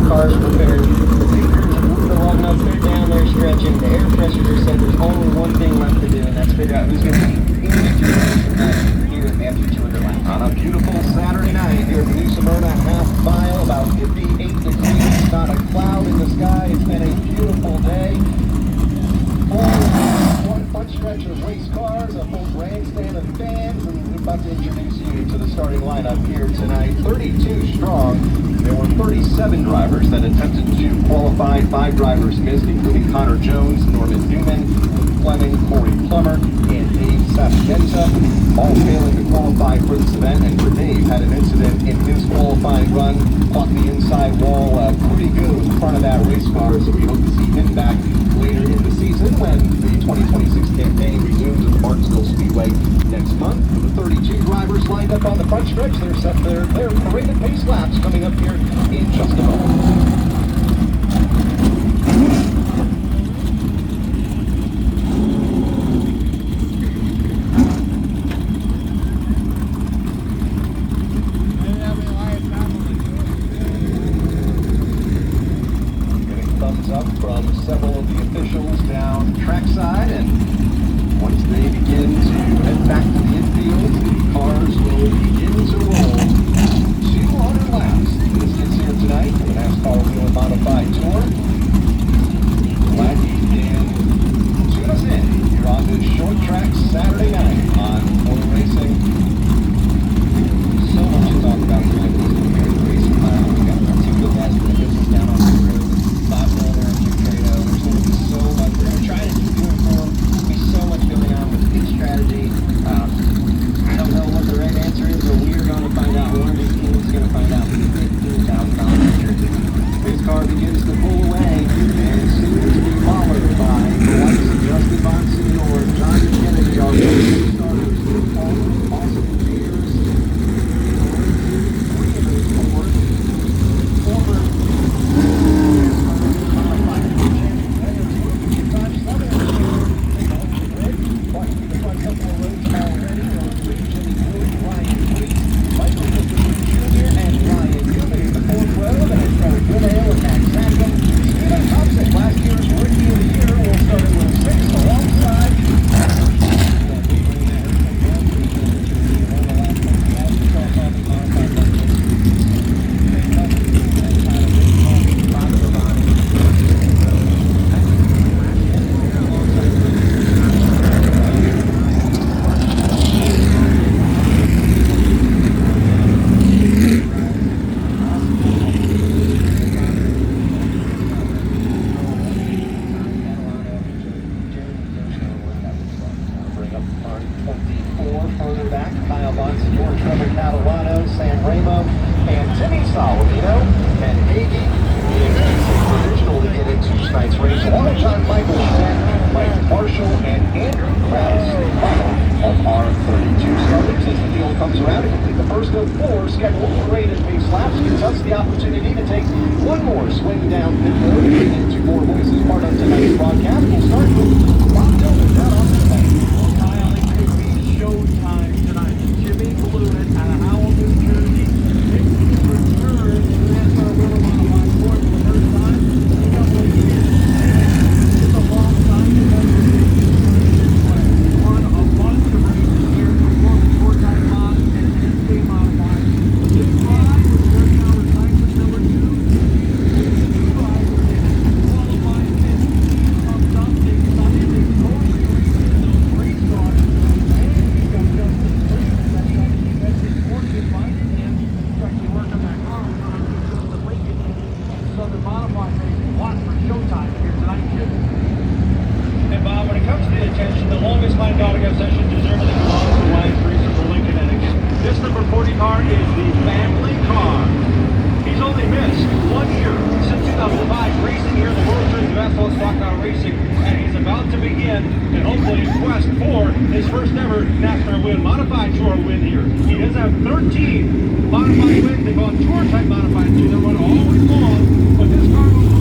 cars prepared. The long enough, they're down there stretching. The air pressure said there's only one thing left to do, and that's figure out who's going to be in victory tonight here after 200 laps. On a beautiful Saturday night here at New Smyrna half mile, about 58 degrees, not a cloud in the sky. It's been a beautiful day. One front stretch of race cars, a full grandstand of fans, and we're about to introduce you to the starting lineup here tonight. 32 strong. There were 37 drivers that attempted to qualify. 5 drivers missed, including Connor Jones, Norman Newman, Fleming, Corey Plummer, and Dave Sapienza, all failing to qualify for this event. And for Dave, had an incident in his qualifying run, caught the inside wall pretty good in front of that race car, so we hope to see him back later in the season when the 2026 campaign resumes at the Martinsville Speedway next month. The 32 drivers lined up on the front stretch. They're set their parade of pace laps coming up here in just a moment. Up from several of the officials down trackside, and once they begin to head back to the infield, the cars will begin to roll. 200 laps this gets here tonight for the NASCAR Wheel and Modified Tour. Glad you can tune us in here on this short track Saturday night on Motor Racing. So much to talk about here at this racing mile. We got two of the best in the business down on the road. Bob Miller and Jim Trado. There's going to be so much. We're going to try to keep you informed. There'll be so much going on with pit strategy. I don't know what the right answer is, but we're going to find out. One of these teams is going to find out. $15,000 jersey. This car begins to pull away, and soon to be followed by the likes of Justin Bonsignor, John Kennedy, our racing starters, Austin Peters, three of those four former last year's Rookie of the Year will start with 6 alongside further back, Kyle Bonsignor, Trevor Catalano, San Remo, and Timmy Saladino, and Hagee provisional to get into tonight's race. Alongside Michael Schmidt, Mike Marshall, and Andrew Krause, final of our 32 starters. As the field comes around to complete the first of 4 scheduled parade and pace laps, gives us the opportunity to take one more swing down pit road and get into more voices part of tonight's broadcast. We'll start with Bob Dillon down on the lane. Kyle, it could be showtime tonight. Jimmy Blewett out of Howell, New Jersey, makes his return to the NASCAR Wheel and Modified Tour for the first time in a couple of years. It's a long time to have won a bunch of races here before the four-time mod and NC Modified. This ride was just now recycling number 2. Two drivers in it, qualified 15 from something, Sunday, totally racing those race cars. And he's got Justin Freeman that's trying to keep that fortune finding him. He's actually working that car with Justin Lincoln in Southern Modified Racing. Watch for showtime here tonight, Jim. And Bob, when it comes to the attention, the longest line dog session deservedly belongs to Wyatt Freezer for Lincoln Etiquette. This number 40 car is the family car. He's only missed 1 year since 2005 racing here in the World Series of Asphalt Stock Car Racing, and he's about to begin and hopefully quest for his first ever NASCAR Wheel Modified Tour win here. He does have 13 modified wins. They call it tour type modified too. They run all week long, but this car will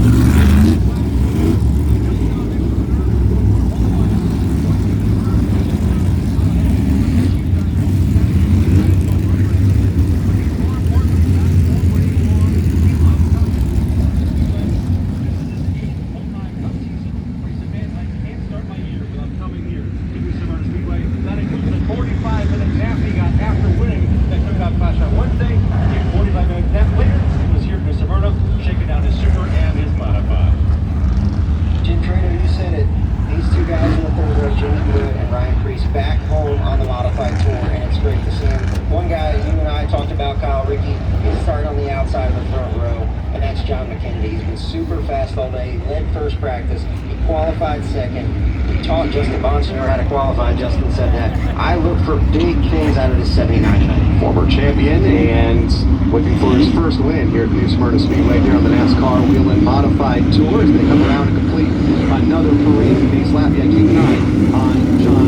been super fast all day. He led first practice. He qualified second. He taught Justin Bonsignor how to qualify. Justin said that I look for big things out of this 79 tonight. Former champion and looking for his first win here at New Smyrna Speedway here on the NASCAR Whelen Modified Tour as they come around and complete another parade pace lap. Yeah, keep an eye on John.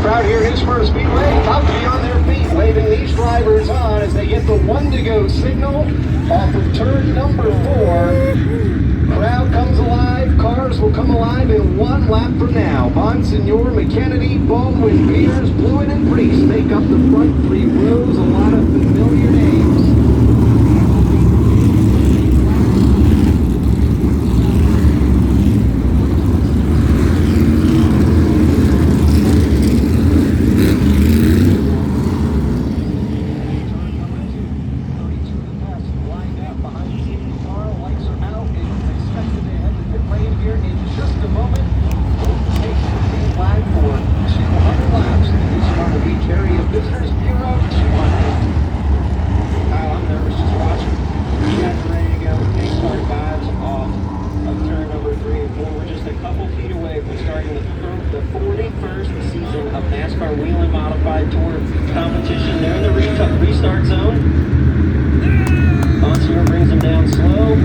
Crowd here in Smyrna Speedway about to be on their feet, waving these drivers on as they get the 1 to go signal off of turn number 4. Crowd comes alive, cars will come alive in 1 lap from now. Bonsignor, McKennedy, Baldwin, Peters, Blewett, and Priest make up the front 3 rows, a lot of familiar names. The 41st season of NASCAR Whelen Modified Tour competition. They're in the restart zone. Bonsignor brings them down slow.